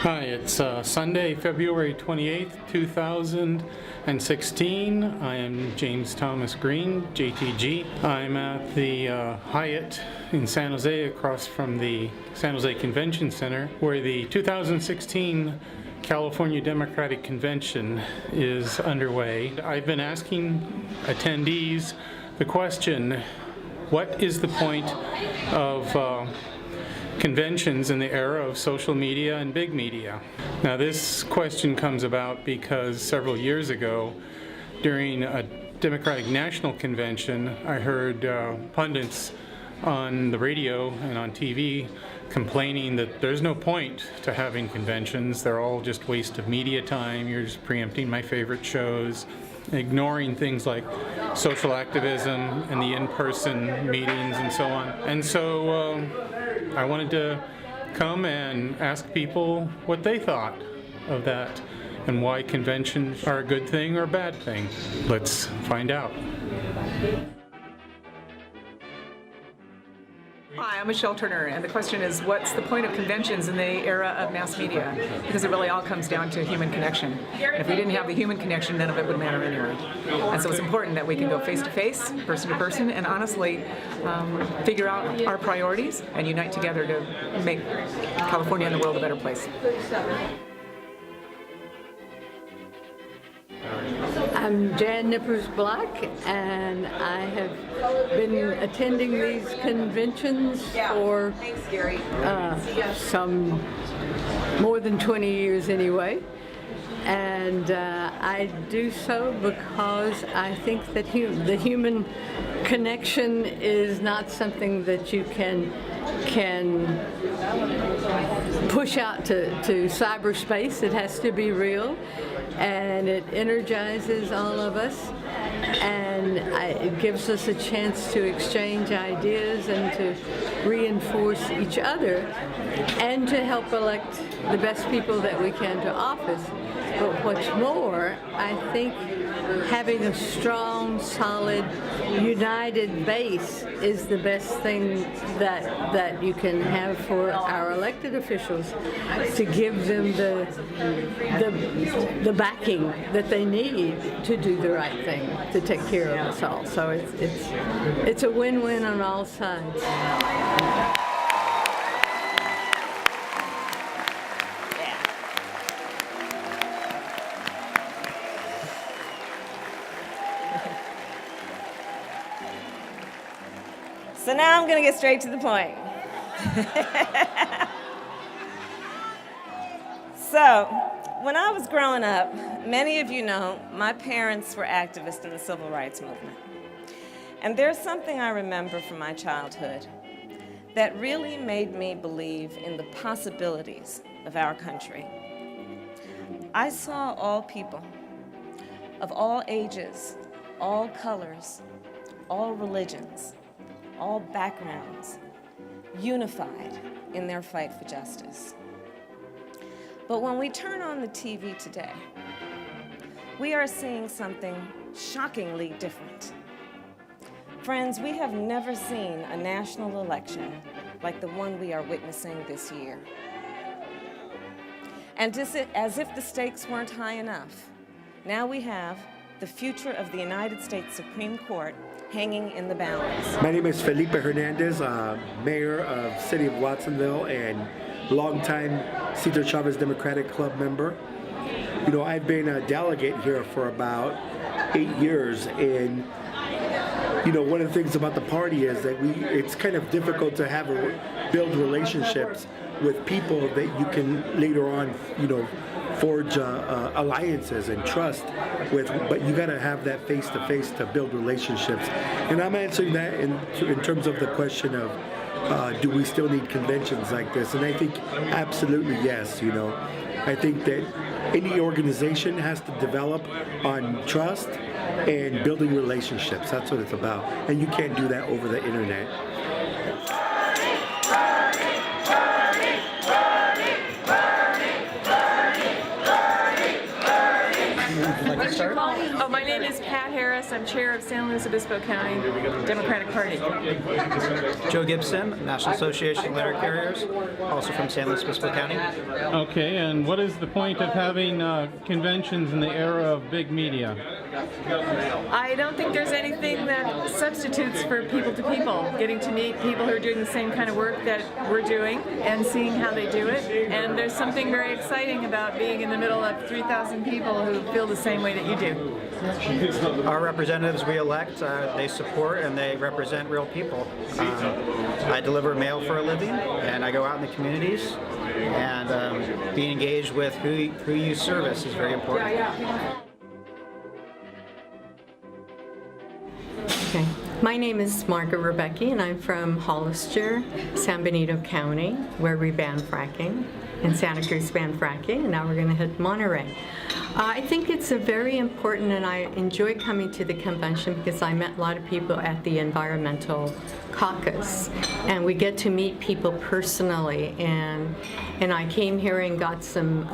Hi, it's Sunday, February 28th, 2016. I am James Thomas Green, JTG. I'm at the Hyatt in San Jose, across from the San Jose Convention Center, where the 2016 California Democratic Convention is underway. I've been asking attendees the question, what is the point of conventions in the era of social media and big media? Now, this question comes about because several years ago, during a Democratic National Convention, I heard pundits on the radio and on TV complaining that there's no point to having conventions. They're all just waste of media time. You're just preempting my favorite shows, ignoring things like social activism and the in-person meetings and so on. And so I wanted to come and ask people what they thought of that and why conventions are a good thing or a bad thing. Let's find out. Hi, I'm Michelle Turner, and the question is, what's the point of conventions in the era of mass media? Because it really all comes down to human connection. And if we didn't have the human connection, none of it would matter anyway. And so it's important that we can go face to face, person to person, and honestly figure out our priorities and unite together to make California and the world a better place. I'm Jan Nippers-Black, and I have been attending these conventions for some more than 20 years anyway. And I do so because I think that the human connection is not something that you can push out to cyberspace. It has to be real, and it energizes all of us, and it gives us a chance to exchange ideas and to reinforce each other and to help elect the best people that we can to office. But what's more, I think having a strong, solid, united base is the best thing that you can have for our elected officials, to give them the backing that they need to do the right thing, to take care of us all. So it's a win-win on all sides. So now I'm going to get straight to the point. So, when I was growing up, many of you know, my parents were activists in the civil rights movement. And there's something I remember from my childhood that really made me believe in the possibilities of our country. I saw all people of all ages, all colors, all religions, all backgrounds, unified in their fight for justice. But when we turn on the TV today, we are seeing something shockingly different. Friends, we have never seen a national election like the one we are witnessing this year. And as if the stakes weren't high enough, now we have the future of the United States Supreme Court hanging in the balance. My name is Felipe Hernandez, mayor of City of Watsonville and longtime Cesar Chavez Democratic Club member. You know, I've been a delegate here for about 8 years, and you know, one of the things about the party is that it's kind of difficult to build relationships with people that you can later on, you know, forge alliances and trust with, but you got to have that face-to-face to build relationships. And I'm answering that in terms of the question of do we still need conventions like this? And I think absolutely yes. You know, I think that any organization has to develop on trust and building relationships. That's what it's about, and you can't do that over the internet. Oh, my name is Pat Harris. I'm chair of San Luis Obispo County Democratic Party. Joe Gibson, National Association of Letter Carriers, also from San Luis Obispo County. Okay, and what is the point of having conventions in the era of big media? I don't think there's anything that substitutes for people to people, getting to meet people who are doing the same kind of work that we're doing and seeing how they do it. And there's something very exciting about being in the middle of 3,000 people who feel the same way that you do. Our representatives we elect, they support and they represent real people. I deliver mail for a living, and I go out in the communities, and being engaged with who you service is very important. Okay. My name is Margaret Rebecki, and I'm from Hollister, San Benito County, where we ban fracking, and Santa Cruz ban fracking, and now we're going to hit Monterey. I think it's a very important, and I enjoy coming to the convention because I met a lot of people at the environmental caucus, and we get to meet people personally, and I came here and got some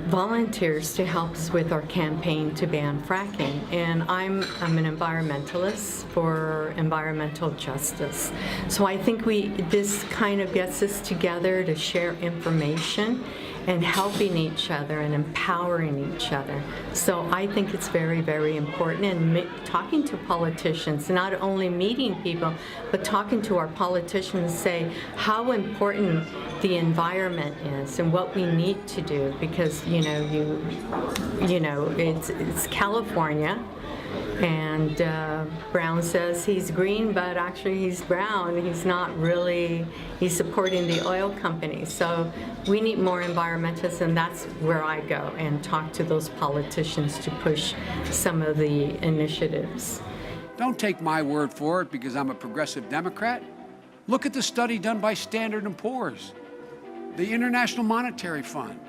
volunteers to help us with our campaign to ban fracking. And I'm an environmentalist for environmental justice. So I think this kind of gets us together to share information and helping each other and empowering each other. So I think it's very, very important. And talking to politicians, not only meeting people, but talking to our politicians, say how important the environment is and what we need to do, because it's California, and Brown says he's green, but actually he's brown. He's not really, he's supporting the oil companies. So we need more environmentalists, and that's where I go and talk to those politicians to push some of the initiatives. Don't take my word for it because I'm a progressive Democrat. Look at the study done by Standard & Poor's, the International Monetary Fund.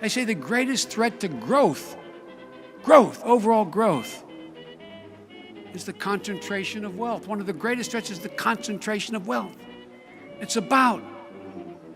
They say the greatest threat to growth, overall growth, is the concentration of wealth. One of the greatest threats is the concentration of wealth. It's about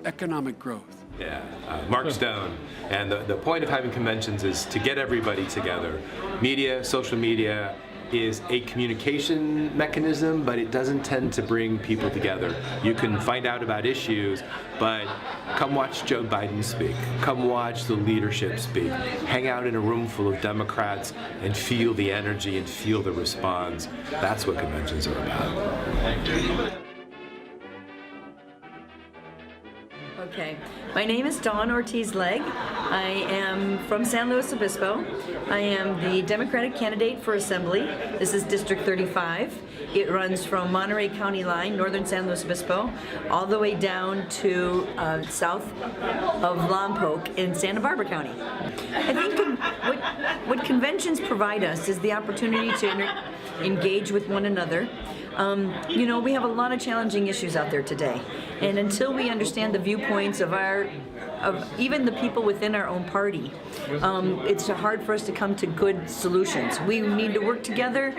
economic growth. Yeah, Mark Stone. And the point of having conventions is to get everybody together. Media, social media, is a communication mechanism, but it doesn't tend to bring people together. You can find out about issues, but come watch Joe Biden speak. Come watch the leadership speak. Hang out in a room full of Democrats and feel the energy and feel the response. That's what conventions are about. Okay, my name is Dawn Ortiz-Legg. I am from San Luis Obispo. I am the Democratic candidate for Assembly. This is District 35. It runs from Monterey County line, northern San Luis Obispo, all the way down to south of Lompoc in Santa Barbara County. I think what conventions provide us is the opportunity to engage with one another. We have a lot of challenging issues out there today, and until we understand the viewpoints of even the people within our own party, it's hard for us to come to good solutions. We need to work together.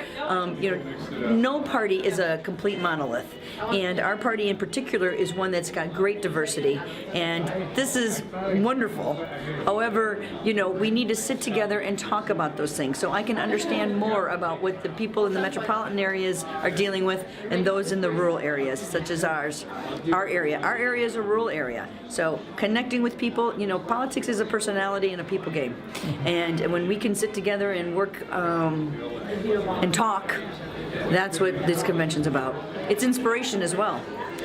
No party is a complete monolith, and our party in particular is one that's got great diversity, and this is wonderful. However, we need to sit together and talk about those things so I can understand more about what the people in the metropolitan areas are dealing with and those in the rural areas, such as ours. Our area is a rural area, so connecting with people, politics is a personality and a people game, and when we can sit together and work and talk, that's what this convention's about. It's inspiration as well.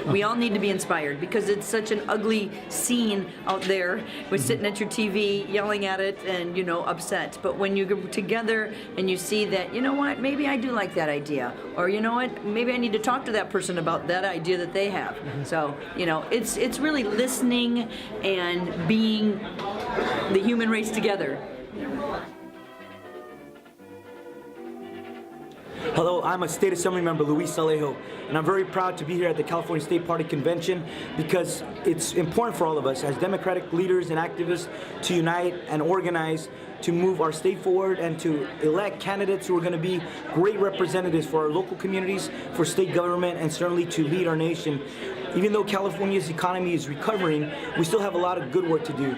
We all need to be inspired because it's such an ugly scene out there with sitting at your TV, yelling at it, and upset. But when you go together and you see that, maybe I do like that idea, or maybe I need to talk to that person about that idea that they have. So it's really listening and being the human race together. Hello, I'm a State Assembly member, Luis Alejo, and I'm very proud to be here at the California State Party Convention because it's important for all of us as Democratic leaders and activists to unite and organize to move our state forward and to elect candidates who are going to be great representatives for our local communities, for state government, and certainly to lead our nation. Even though California's economy is recovering, we still have a lot of good work to do,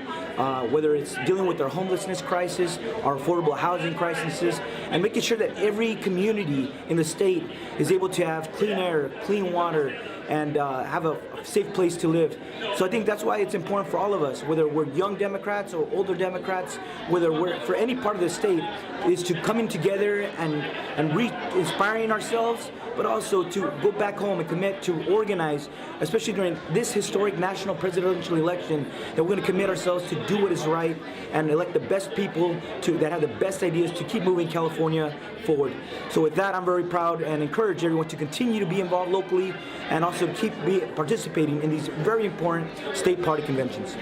whether it's dealing with our homelessness crisis, our affordable housing crises, and making sure that every community in the state is able to have clean air, clean water, and have a safe place to live. So I think that's why it's important for all of us, whether we're young Democrats or older Democrats, whether we're for any part of the state, is to coming together and re-inspiring ourselves, but also to go back home and commit to organize, especially during this historic national presidential election, that we're going to commit ourselves to do what is right and elect the best people that have the best ideas to keep moving California forward. So with that, I'm very proud and encourage everyone to continue to be involved locally and also keep participating in these very important state party conventions.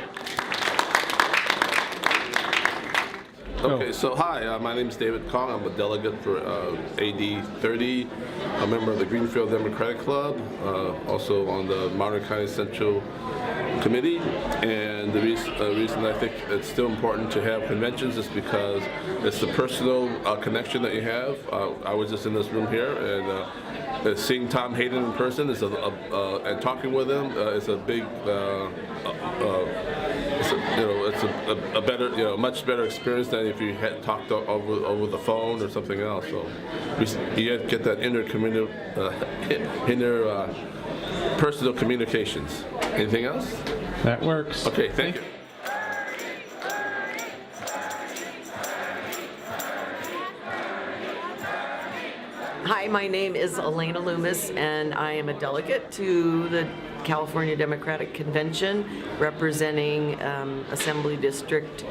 Okay, so hi, my name is David Kong. I'm a delegate for AD 30, a member of the Greenfield Democratic Club, also on the Monterey County Central Committee. And the reason I think it's still important to have conventions is because it's the personal connection that you have. I was just in this room here, and seeing Tom Hayden in person is and talking with him is a big, it's a better, much better experience than if you had talked over the phone or something else. So you get that personal communications. Anything else? That works. Okay, thank you. Hi, my name is Elena Loomis, and I am a delegate to the California Democratic Convention representing Assembly District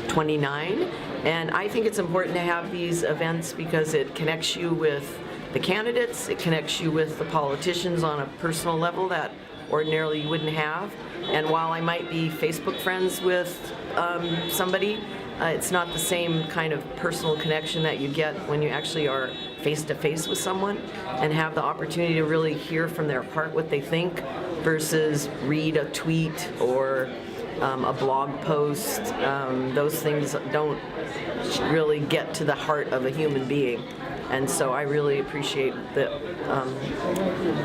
29. And I think it's important to have these events because it connects you with the candidates, it connects you with the politicians on a personal level that ordinarily you wouldn't have. And while I might be Facebook friends with somebody, it's not the same kind of personal connection that you get when you actually are face-to-face with someone and have the opportunity to really hear from their heart what they think versus read a tweet or a blog post. Those things don't really get to the heart of a human being. And so I really appreciate the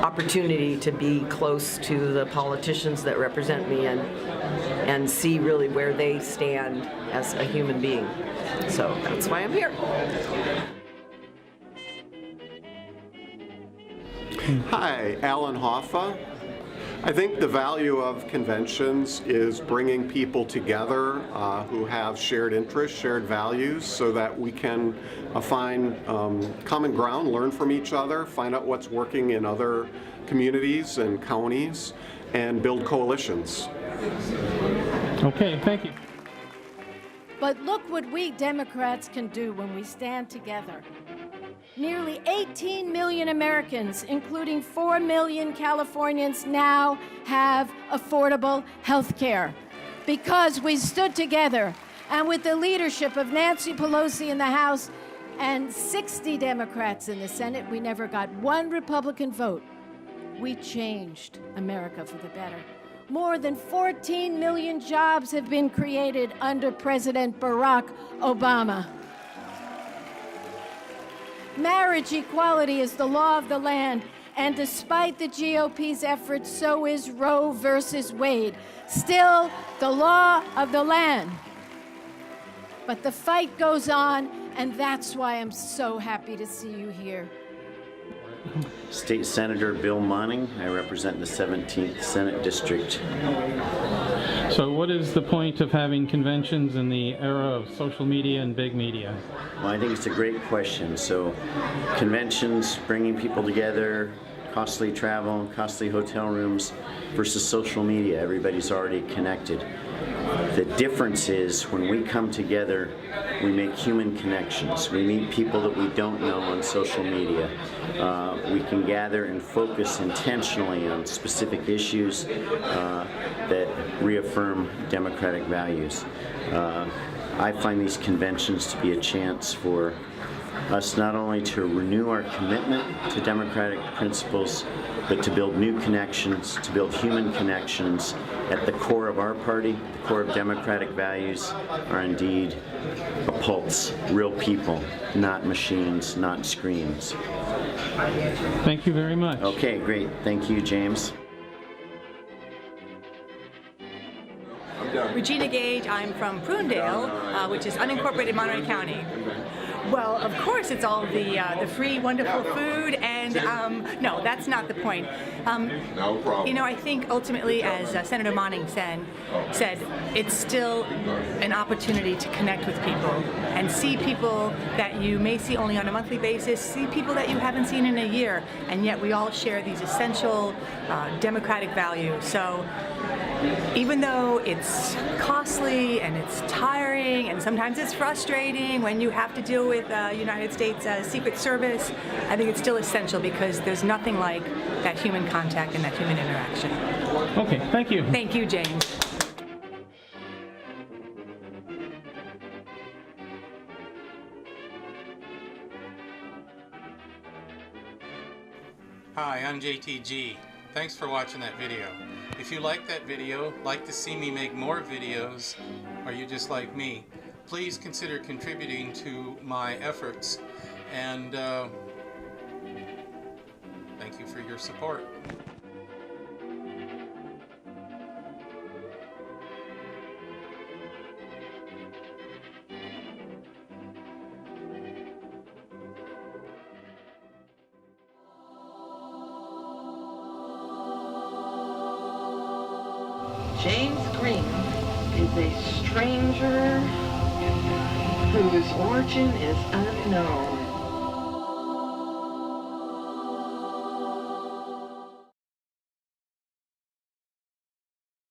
opportunity to be close to the politicians that represent me and see really where they stand as a human being. So that's why I'm here. Hi, Alan Hoffa. I think the value of conventions is bringing people together who have shared interests, shared values, so that we can find common ground, learn from each other, find out what's working in other communities and counties, and build coalitions. Okay, thank you. But look what we Democrats can do when we stand together. Nearly 18 million Americans, including 4 million Californians, now have affordable health care because we stood together. And with the leadership of Nancy Pelosi in the House and 60 Democrats in the Senate, we never got one Republican vote. We changed America for the better. More than 14 million jobs have been created under President Barack Obama. Marriage equality is the law of the land, and despite the GOP's efforts, so is Roe versus Wade. Still the law of the land. But the fight goes on, and that's why I'm so happy to see you here. State Senator Bill Monning. I represent the 17th Senate District. So what is the point of having conventions in the era of social media and big media? Well, I think it's a great question. So conventions, bringing people together, costly travel, costly hotel rooms versus social media. Everybody's already connected. The difference is when we come together, we make human connections. We meet people that we don't know on social media. We can gather and focus intentionally on specific issues that reaffirm democratic values. I find these conventions to be a chance for us not only to renew our commitment to democratic principles, but to build new connections, to build human connections. At the core of our party, the core of democratic values are indeed a pulse, real people, not machines, not screens. Thank you very much. Okay, great. Thank you, James. Regina Gage, I'm from Prunedale, which is unincorporated Monterey County. Well, of course, it's all the free, wonderful food, and no, that's not the point. No problem. You know, I think ultimately, as Senator Monning said, it's still an opportunity to connect with people and see people that you may see only on a monthly basis, see people that you haven't seen in a year, and yet we all share these essential democratic values. So even though it's costly and it's tiring and sometimes it's frustrating when you have to deal with United States Secret Service, I think it's still essential because there's nothing like that human contact and that human interaction. Okay, thank you. Thank you, James. Hi, I'm JTG. Thanks for watching that video. If you like that video, like to see me make more videos, or you just like me, please consider contributing to my efforts, and thank you for your support. James Green is a stranger whose origin is unknown.